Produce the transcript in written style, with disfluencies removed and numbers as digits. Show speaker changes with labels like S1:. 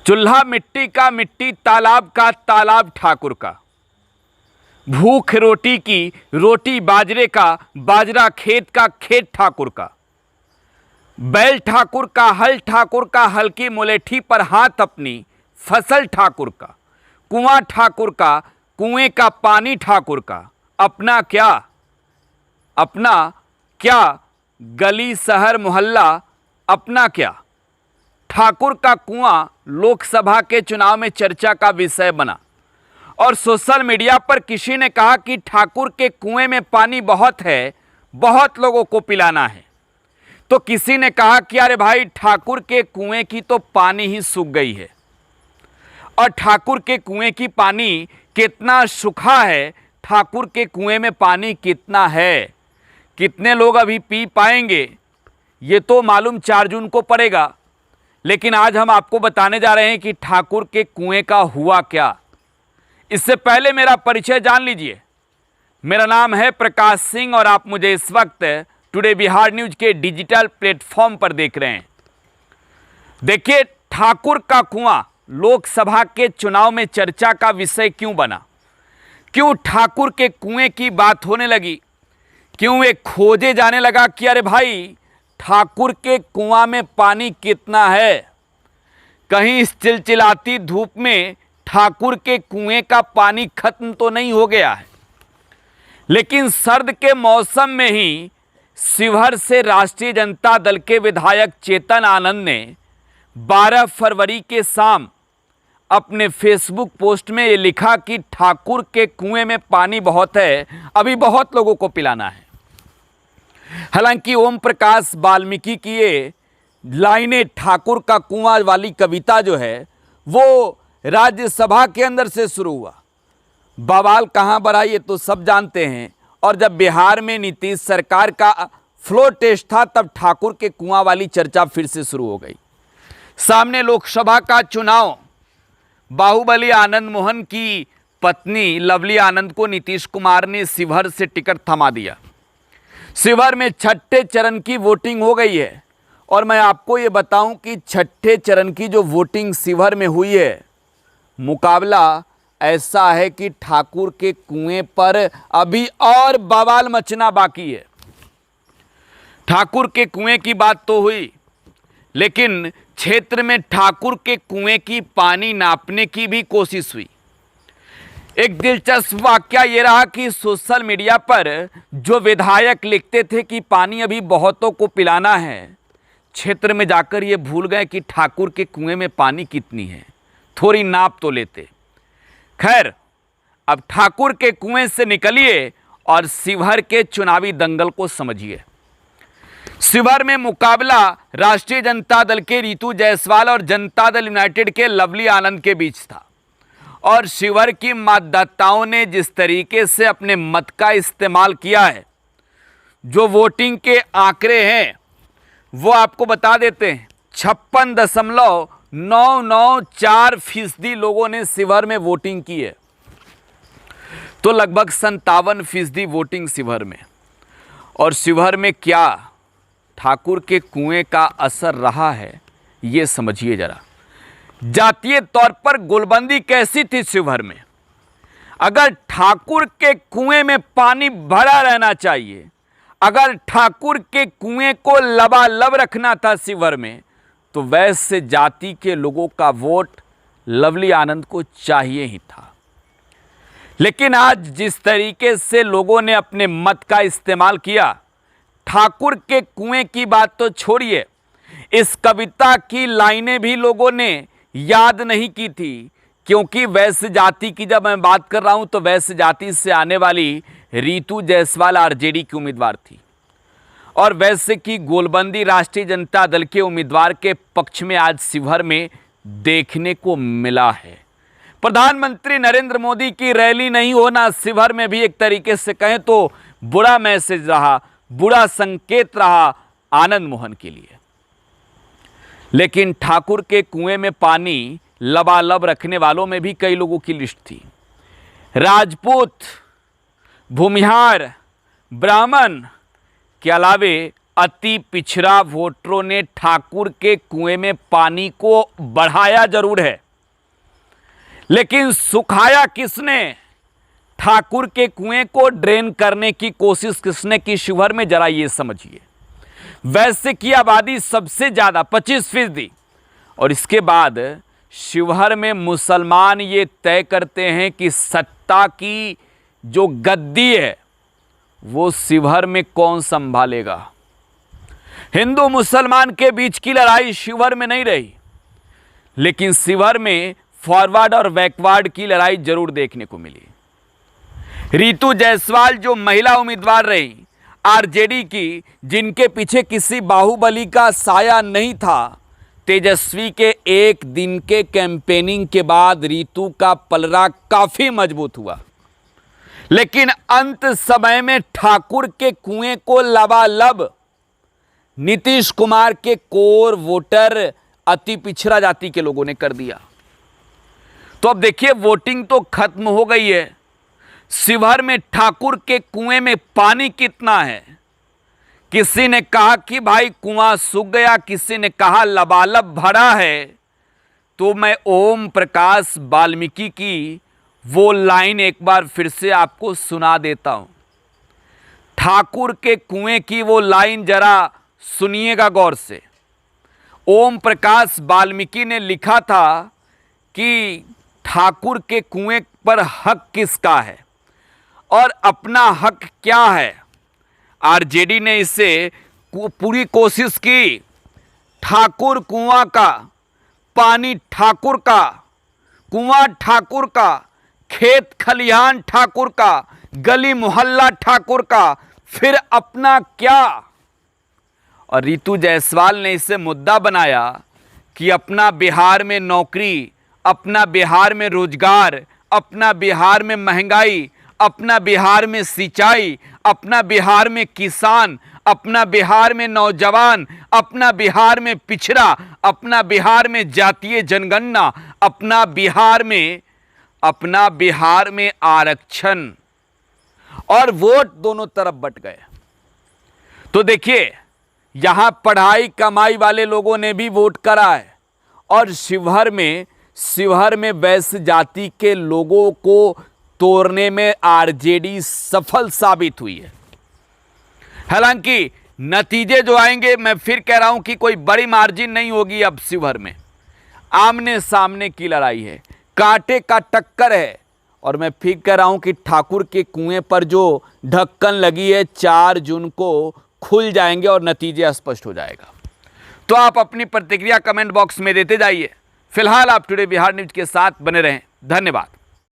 S1: चूल्हा मिट्टी का, मिट्टी तालाब का, तालाब ठाकुर का। भूख रोटी की, रोटी बाजरे का, बाजरा खेत का, खेत ठाकुर का। बैल ठाकुर का, हल ठाकुर का, हल की मुलेठी पर हाथ अपनी, फसल ठाकुर का। कुआं ठाकुर का, कुएं का पानी ठाकुर का। अपना क्या, अपना क्या, गली शहर मोहल्ला अपना क्या। ठाकुर का कुआं लोकसभा के चुनाव में चर्चा का विषय बना और सोशल मीडिया पर किसी ने कहा कि ठाकुर के कुएं में पानी बहुत है, बहुत लोगों को पिलाना है। तो किसी ने कहा कि अरे भाई, ठाकुर के कुएं की तो पानी ही सूख गई है। और ठाकुर के कुएं की पानी कितना सूखा है, ठाकुर के कुएं में पानी कितना है, कितने लोग अभी पी पाएंगे, ये तो मालूम 4 जून को पड़ेगा। लेकिन आज हम आपको बताने जा रहे हैं कि ठाकुर के कुएं का हुआ क्या। इससे पहले मेरा परिचय जान लीजिए। मेरा नाम है प्रकाश सिंह और आप मुझे इस वक्त टुडे बिहार न्यूज के डिजिटल प्लेटफॉर्म पर देख रहे हैं। देखिए, ठाकुर का कुआं लोकसभा के चुनाव में चर्चा का विषय क्यों बना, क्यों ठाकुर के कुएं की बात होने लगी, क्यों ये खोजे जाने लगा कि अरे भाई, ठाकुर के कुआं में पानी कितना है। कहीं इस चिलचिलाती धूप में ठाकुर के कुएं का पानी खत्म तो नहीं हो गया है। लेकिन सर्द के मौसम में ही शिवहर से राष्ट्रीय जनता दल के विधायक चेतन आनंद ने 12 फरवरी के शाम अपने फेसबुक पोस्ट में ये लिखा कि ठाकुर के कुएं में पानी बहुत है, अभी बहुत लोगों को पिलाना है। हालांकि ओम प्रकाश वाल्मीकि की ये लाइनें, ठाकुर का कुआं वाली कविता जो है वो राज्यसभा के अंदर से शुरू हुआ। बवाल कहाँ बढ़ा ये तो सब जानते हैं। और जब बिहार में नीतीश सरकार का फ्लोर टेस्ट था, तब ठाकुर के कुआं वाली चर्चा फिर से शुरू हो गई। सामने लोकसभा का चुनाव, बाहुबली आनंद मोहन की पत्नी लवली आनंद को नीतीश कुमार ने शिवहर से टिकट थमा दिया। शिवहर में छठे चरण की वोटिंग हो गई है और मैं आपको ये बताऊं कि छठे चरण की जो वोटिंग शिवहर में हुई है, मुकाबला ऐसा है कि ठाकुर के कुएं पर अभी और बवाल मचना बाकी है। ठाकुर के कुएं की बात तो हुई, लेकिन क्षेत्र में ठाकुर के कुएं की पानी नापने की भी कोशिश हुई। एक दिलचस्प वाकया ये रहा कि सोशल मीडिया पर जो विधायक लिखते थे कि पानी अभी बहुतों को पिलाना है, क्षेत्र में जाकर ये भूल गए कि ठाकुर के कुएं में पानी कितनी है, थोड़ी नाप तो लेते। खैर, अब ठाकुर के कुएं से निकलिए और शिवहर के चुनावी दंगल को समझिए। शिवहर में मुकाबला राष्ट्रीय जनता दल के रितु जायसवाल और जनता दल यूनाइटेड के लवली आनंद के बीच था। और शिवहर की मतदाताओं ने जिस तरीके से अपने मत का इस्तेमाल किया है, जो वोटिंग के आंकड़े हैं वो आपको बता देते हैं। 56.994% लोगों ने शिवहर में वोटिंग की है, तो लगभग 57% वोटिंग शिवहर में। और शिवहर में क्या ठाकुर के कुएं का असर रहा है, ये समझिए जरा। जातीय तौर पर गोलबंदी कैसी थी शिवहर में? अगर ठाकुर के कुएं में पानी भरा रहना चाहिए, अगर ठाकुर के कुएं को लबालब रखना था शिवहर में, तो वैश्य जाति के लोगों का वोट लवली आनंद को चाहिए ही था। लेकिन आज जिस तरीके से लोगों ने अपने मत का इस्तेमाल किया, ठाकुर के कुएं की बात तो छोड़िए, इस कविता की लाइनें भी लोगों ने याद नहीं की थी। क्योंकि वैश्य जाति की जब मैं बात कर रहा हूं, तो वैश्य जाति से आने वाली रितु जायसवाल आरजेडी की उम्मीदवार थी और वैश्य की गोलबंदी राष्ट्रीय जनता दल के उम्मीदवार के पक्ष में आज शिवहर में देखने को मिला है। प्रधानमंत्री नरेंद्र मोदी की रैली नहीं होना शिवहर में भी एक तरीके से कहें तो बुरा मैसेज रहा, बुरा संकेत रहा आनंद मोहन के लिए। लेकिन ठाकुर के कुएं में पानी लबालब रखने वालों में भी कई लोगों की लिस्ट थी। राजपूत, भूमिहार, ब्राह्मण के अलावे अति पिछड़ा वोटरों ने ठाकुर के कुएं में पानी को बढ़ाया जरूर है, लेकिन सुखाया किसने? ठाकुर के कुएं को ड्रेन करने की कोशिश किसने की शिवहर में? जरा ये समझिए। वैश्य की आबादी सबसे ज्यादा 25%, और इसके बाद शिवहर में मुसलमान ये तय करते हैं कि सत्ता की जो गद्दी है वो शिवहर में कौन संभालेगा। हिंदू मुसलमान के बीच की लड़ाई शिवहर में नहीं रही, लेकिन शिवहर में फॉरवर्ड और बैकवर्ड की लड़ाई जरूर देखने को मिली। रितु जायसवाल जो महिला उम्मीदवार रही आरजेडी की, जिनके पीछे किसी बाहुबली का साया नहीं था, तेजस्वी के एक दिन के कैंपेनिंग के बाद रितु का पलड़ा काफी मजबूत हुआ, लेकिन अंत समय में ठाकुर के कुएं को लबालब नीतीश कुमार के कोर वोटर अति पिछड़ा जाति के लोगों ने कर दिया। तो अब देखिए, वोटिंग तो खत्म हो गई है। शिवहर में ठाकुर के कुएं में पानी कितना है? किसी ने कहा कि भाई कुआं सूख गया, किसी ने कहा लबालब भरा है। तो मैं ओम प्रकाश वाल्मीकि की वो लाइन एक बार फिर से आपको सुना देता हूं। ठाकुर के कुएं की वो लाइन जरा सुनिएगा गौर से। ओम प्रकाश वाल्मीकि ने लिखा था कि ठाकुर के कुएं पर हक किसका है और अपना हक क्या है। आरजेडी ने इसे पूरी कोशिश की। ठाकुर कुआं का, पानी ठाकुर का, कुआं ठाकुर का, खेत खलिहान ठाकुर का, गली मोहल्ला ठाकुर का, फिर अपना क्या। और रितु जायसवाल ने इसे मुद्दा बनाया कि अपना बिहार में नौकरी, अपना बिहार में रोजगार, अपना बिहार में महंगाई, अपना बिहार में सिंचाई, अपना बिहार में किसान, अपना बिहार में नौजवान, अपना बिहार में पिछड़ा, अपना बिहार में जातीय जनगणना, अपना बिहार में आरक्षण, और वोट दोनों तरफ बट गए। तो देखिए, यहां पढ़ाई कमाई वाले लोगों ने भी वोट करा है, और शिवहर में वैश्य जाति के लोगों को तोड़ने में आरजेडी सफल साबित हुई है। हालांकि नतीजे जो आएंगे, मैं फिर कह रहा हूं कि कोई बड़ी मार्जिन नहीं होगी। अब शिवहर में आमने सामने की लड़ाई है, कांटे का टक्कर है, और मैं फिर कह रहा हूं कि ठाकुर के कुएं पर जो ढक्कन लगी है 4 जून को खुल जाएंगे और नतीजे स्पष्ट हो जाएगा। तो आप अपनी प्रतिक्रिया कमेंट बॉक्स में देते जाइए। फिलहाल आप टुडे बिहार न्यूज के साथ बने रहें। धन्यवाद।